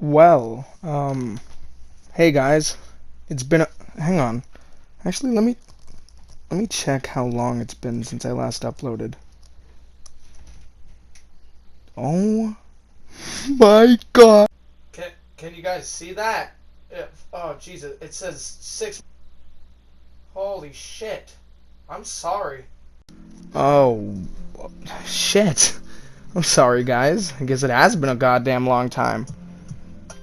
Well, hey guys, it's been hang on. Actually, let me check how long it's been since I last uploaded. Oh my god. Can you guys see that? Oh Jesus, it says 6. Holy shit. I'm sorry. Oh shit. I'm sorry guys. I guess it has been a goddamn long time.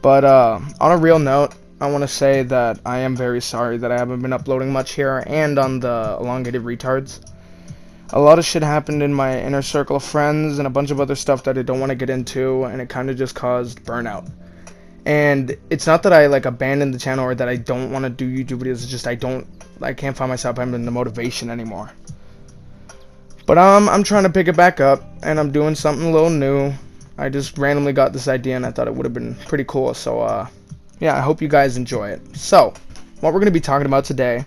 But on a real note, I want to say that I am very sorry that I haven't been uploading much here and on the elongated retards. A lot of shit happened in my inner circle of friends and a bunch of other stuff that I don't want to get into, and it kind of just caused burnout. And it's not that I like abandoned the channel or that I don't want to do YouTube videos, it's just I can't find myself having the motivation anymore. But I'm trying to pick it back up, and I'm doing something a little new. I just randomly got this idea and I thought it would have been pretty cool, so yeah, I hope you guys enjoy it. So, what we're going to be talking about today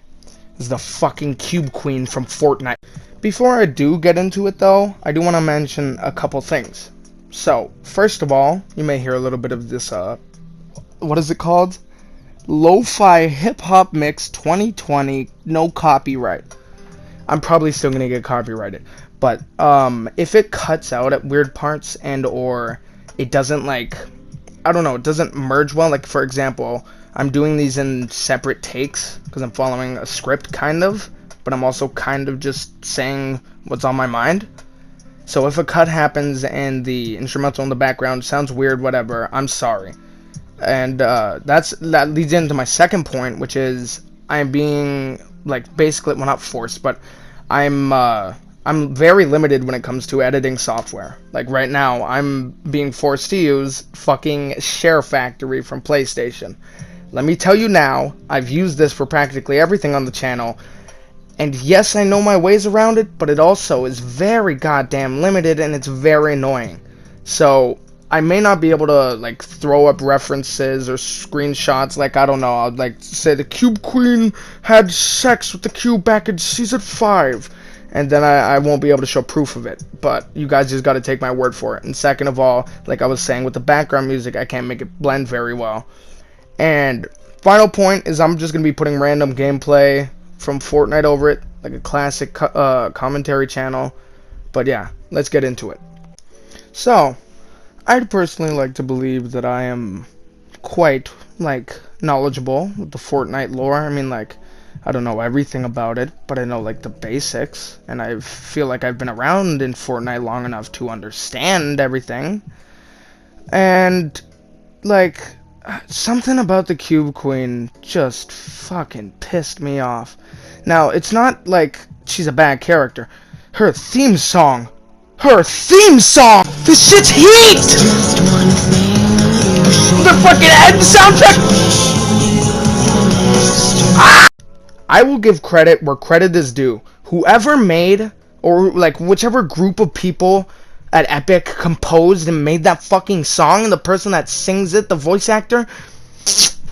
is the fucking Cube Queen from Fortnite. Before I do get into it though, I do want to mention a couple things. So, first of all, you may hear a little bit of this, what is it called? Lo-Fi Hip Hop Mix 2020, no copyright. I'm probably still going to get copyrighted. But if it cuts out at weird parts and or it doesn't like, I don't know, it doesn't merge well. Like for example, I'm doing these in separate takes because I'm following a script kind of, but I'm also kind of just saying what's on my mind. So if a cut happens and the instrumental in the background sounds weird, whatever, I'm sorry. And that leads into my second point, which is I'm being like basically, well, not forced, but I'm very limited when it comes to editing software. Like right now, I'm being forced to use fucking Share Factory from PlayStation. Let me tell you now, I've used this for practically everything on the channel. And yes, I know my ways around it, but it also is very goddamn limited and it's very annoying. So, I may not be able to like throw up references or screenshots like, I don't know, I'd like say the Cube Queen had sex with the cube back in season 5. And then I won't be able to show proof of it. But you guys just gotta take my word for it. And second of all, like I was saying with the background music, I can't make it blend very well. And final point is I'm just gonna be putting random gameplay from Fortnite over it, like a classic commentary channel. But yeah, let's get into it. So, I'd personally like to believe that I am quite, like, knowledgeable with the Fortnite lore. I mean, like, I don't know everything about it, but I know, like, the basics. And I feel like I've been around in Fortnite long enough to understand everything. And, like, something about the Cube Queen just fucking pissed me off. Now, it's not like she's a bad character. Her theme song! This shit's heat! The fucking end soundtrack! I will give credit where credit is due. Whoever made, or like whichever group of people at Epic composed and made that fucking song, and the person that sings it, the voice actor,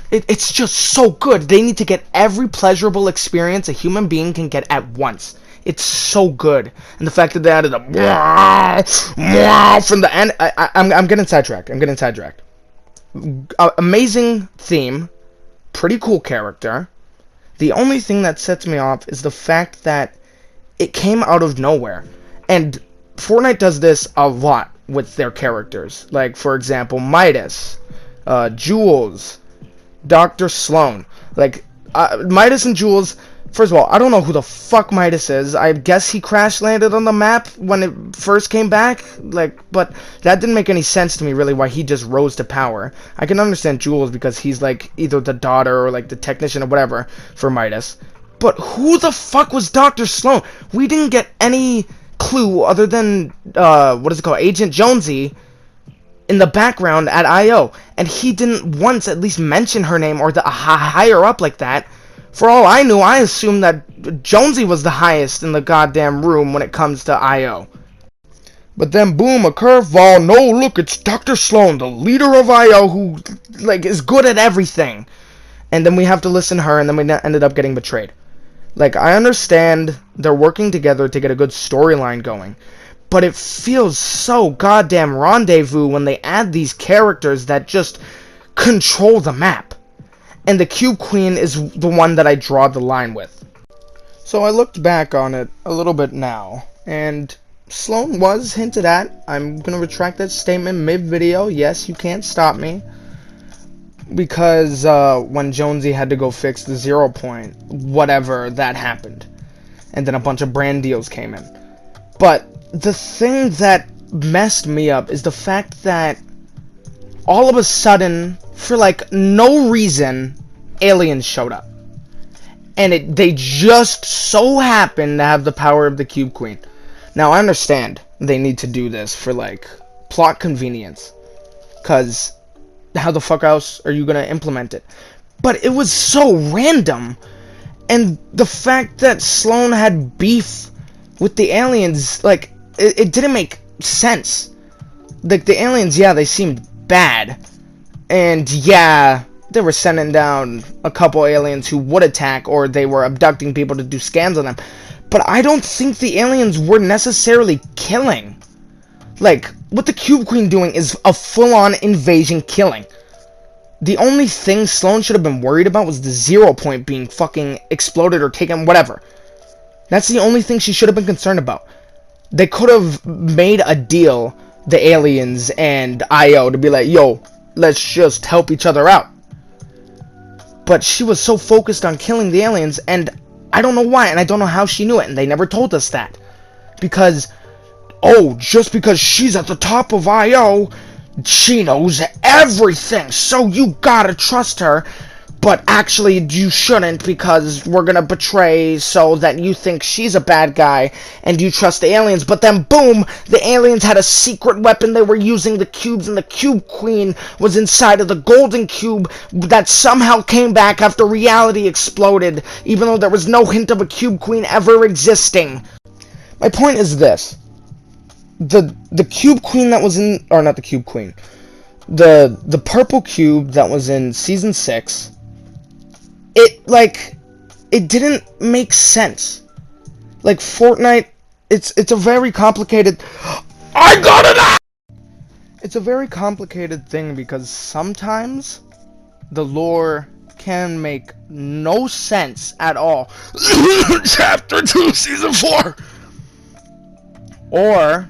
it's just so good. They need to get every pleasurable experience a human being can get at once. It's so good. And the fact that they added a from the end, I'm getting sidetracked. Amazing theme, pretty cool character. The only thing that sets me off is the fact that it came out of nowhere. And Fortnite does this a lot with their characters. Like, for example, Midas, Jules, Dr. Sloan. Like, Midas and Jules, first of all, I don't know who the fuck Midas is. I guess he crash landed on the map when it first came back. Like, but that didn't make any sense to me, really, why he just rose to power. I can understand Jules because he's, like, either the daughter or, like, the technician or whatever for Midas. But who the fuck was Dr. Sloan? We didn't get any clue other than, what is it called, Agent Jonesy in the background at I.O. And he didn't once at least mention her name or the higher up like that. For all I knew, I assumed that Jonesy was the highest in the goddamn room when it comes to I.O. But then, boom, a curveball. No, look, it's Dr. Sloan, the leader of I.O., who, like, is good at everything. And then we have to listen to her, and then we ended up getting betrayed. Like, I understand they're working together to get a good storyline going. But it feels so goddamn rendezvous when they add these characters that just control the map. And the Cube Queen is the one that I draw the line with. So I looked back on it a little bit now, and Sloane was hinted at. I'm going to retract that statement mid-video. Yes, you can't stop me. Because when Jonesy had to go fix the 0 point, whatever, that happened. And then a bunch of brand deals came in. But the thing that messed me up is the fact that all of a sudden, for like no reason, aliens showed up. And they just so happened to have the power of the Cube Queen. Now, I understand they need to do this for, like, plot convenience. Because how the fuck else are you going to implement it? But it was so random. And the fact that Sloane had beef with the aliens, like, it didn't make sense. Like, the aliens, yeah, they seemed bad. And, yeah, they were sending down a couple aliens who would attack, or they were abducting people to do scans on them. But I don't think the aliens were necessarily killing. Like, what the Cube Queen doing is a full-on invasion killing. The only thing Sloane should have been worried about was the 0 point being fucking exploded or taken, whatever. That's the only thing she should have been concerned about. They could have made a deal, the aliens and IO, to be like, yo, let's just help each other out. But she was so focused on killing the aliens, and I don't know why, and I don't know how she knew it, and they never told us that. Because, oh, just because she's at the top of IO, she knows everything, so you gotta trust her. But actually, you shouldn't, because we're gonna betray so that you think she's a bad guy, and you trust the aliens. But then, boom, the aliens had a secret weapon they were using, the cubes, and the Cube Queen was inside of the golden cube that somehow came back after reality exploded, even though there was no hint of a Cube Queen ever existing. My point is this. The Cube Queen that was in, or not the Cube Queen, the purple cube that was in Season 6, it didn't make sense. Like, Fortnite, it's a very complicated... I got it! It's a very complicated thing because sometimes the lore can make no sense at all. Chapter 2, Season 4! Or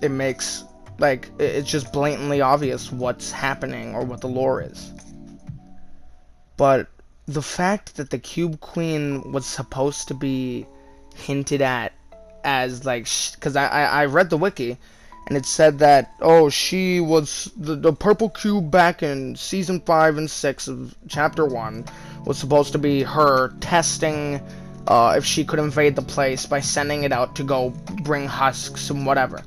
it makes, like, it's just blatantly obvious what's happening or what the lore is. But the fact that the Cube Queen was supposed to be hinted at as, like, because I read the wiki, and it said that, oh, she was, the purple cube back in Season 5 and 6 of Chapter 1 was supposed to be her testing if she could invade the place by sending it out to go bring husks and whatever.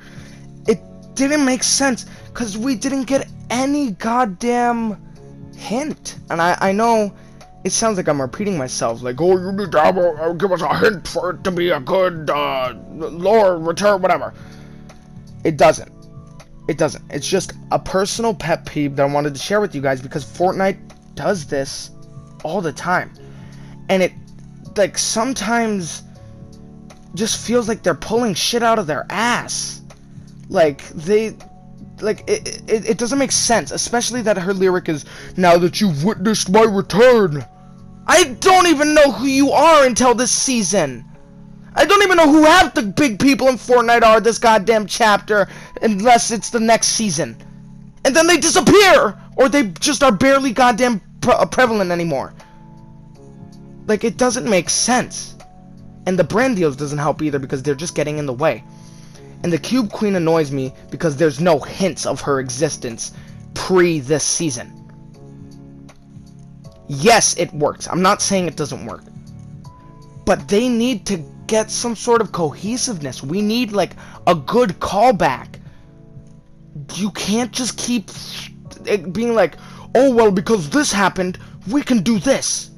It didn't make sense, because we didn't get any goddamn hint. And I know it sounds like I'm repeating myself, like, oh, you need to give us a hint for it to be a good lore return, whatever. It doesn't. It doesn't. It's just a personal pet peeve that I wanted to share with you guys, because Fortnite does this all the time. And it, like, sometimes just feels like they're pulling shit out of their ass. Like, it doesn't make sense, especially that her lyric is, now that you've witnessed my return. I don't even know who you are until this season. I don't even know who half the big people in Fortnite are this goddamn chapter, unless it's the next season. And then they disappear, or they just are barely goddamn prevalent anymore. Like, it doesn't make sense. And the brand deals doesn't help either, because they're just getting in the way. And the Cube Queen annoys me because there's no hints of her existence pre this season. Yes, it works. I'm not saying it doesn't work. But they need to get some sort of cohesiveness. We need, like, a good callback. You can't just keep it being like, oh, well, because this happened, we can do this.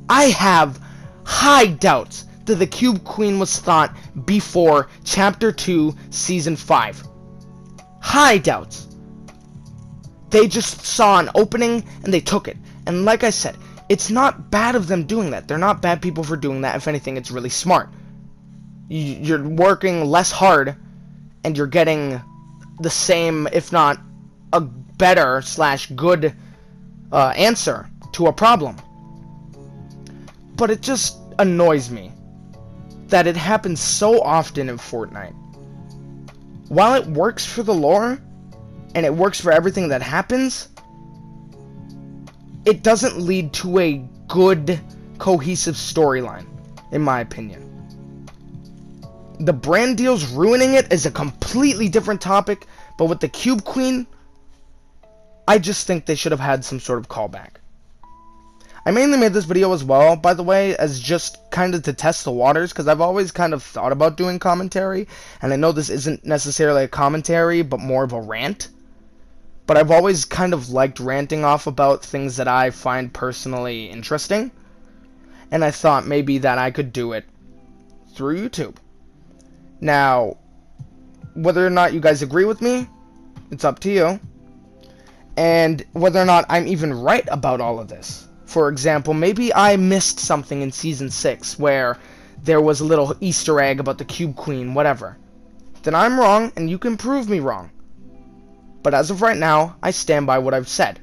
I have high doubts that the Cube Queen was thought before Chapter 2, Season 5. High doubts. They just saw an opening, and they took it. And like I said, it's not bad of them doing that. They're not bad people for doing that. If anything, it's really smart. You're working less hard, and you're getting the same, if not a better slash good answer to a problem. But it just annoys me that it happens so often in Fortnite. While it works for the lore, and it works for everything that happens, it doesn't lead to a good, cohesive storyline, in my opinion. The brand deals ruining it is a completely different topic, but with the Cube Queen, I just think they should have had some sort of callback. I mainly made this video as well, by the way, as just kind of to test the waters, because I've always kind of thought about doing commentary, and I know this isn't necessarily a commentary, but more of a rant. But I've always kind of liked ranting off about things that I find personally interesting, and I thought maybe that I could do it through YouTube. Now, whether or not you guys agree with me, it's up to you, and whether or not I'm even right about all of this. For example, maybe I missed something in Season 6 where there was a little Easter egg about the Cube Queen, whatever. Then I'm wrong, and you can prove me wrong. But as of right now, I stand by what I've said.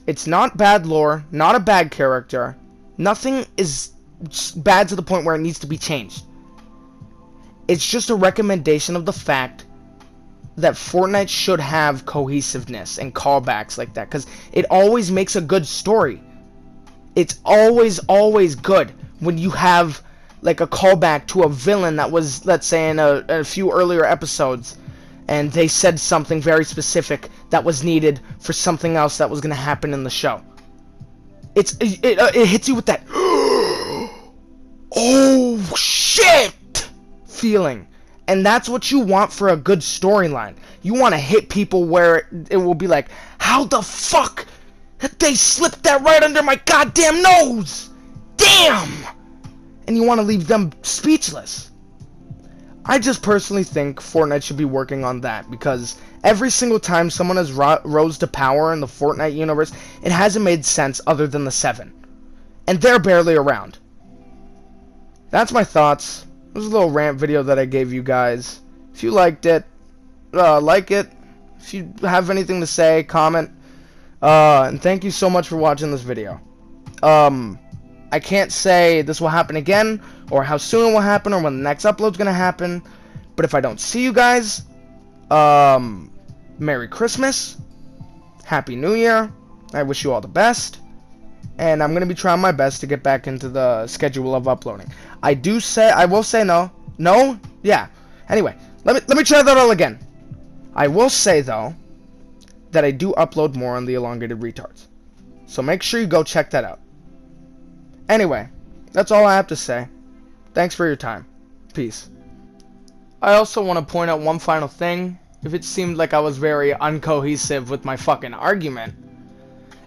It's not bad lore, not a bad character. Nothing is bad to the point where it needs to be changed. It's just a recommendation of the fact that Fortnite should have cohesiveness and callbacks like that, because it always makes a good story. It's always good when you have like a callback to a villain that was, let's say, in a few earlier episodes, and they said something very specific that was needed for something else that was going to happen in the show. It hits you with that oh shit feeling. And that's what you want for a good storyline. You want to hit people where it will be like, how the fuck did they slip that right under my goddamn nose? Damn! And you want to leave them speechless. I just personally think Fortnite should be working on that, because every single time someone has rose to power in the Fortnite universe, it hasn't made sense other than the 7. And they're barely around. That's my thoughts. It was a little rant video that I gave you guys. If you liked it, like it. If you have anything to say, comment. And thank you so much for watching this video. I can't say this will happen again, or how soon it will happen, or when the next upload's gonna happen. But if I don't see you guys, Merry Christmas, Happy New Year. I wish you all the best. And I'm gonna be trying my best to get back into the schedule of uploading. I will say no. No? Yeah. Anyway, let me try that all again. I will say, though, that I do upload more on the Elongated Retards. So make sure you go check that out. Anyway, that's all I have to say. Thanks for your time. Peace. I also want to point out one final thing. If it seemed like I was very uncohesive with my fucking argument,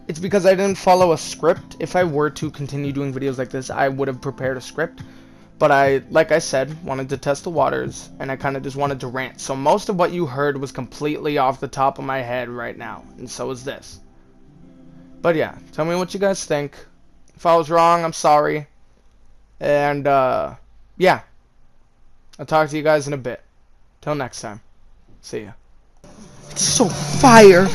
it's because I didn't follow a script. If I were to continue doing videos like this, I would have prepared a script. But I, like I said, wanted to test the waters, and I kind of just wanted to rant. So most of what you heard was completely off the top of my head right now, and so is this. But yeah, tell me what you guys think. If I was wrong, I'm sorry. And, yeah. I'll talk to you guys in a bit. Till next time. See ya. It's so fire!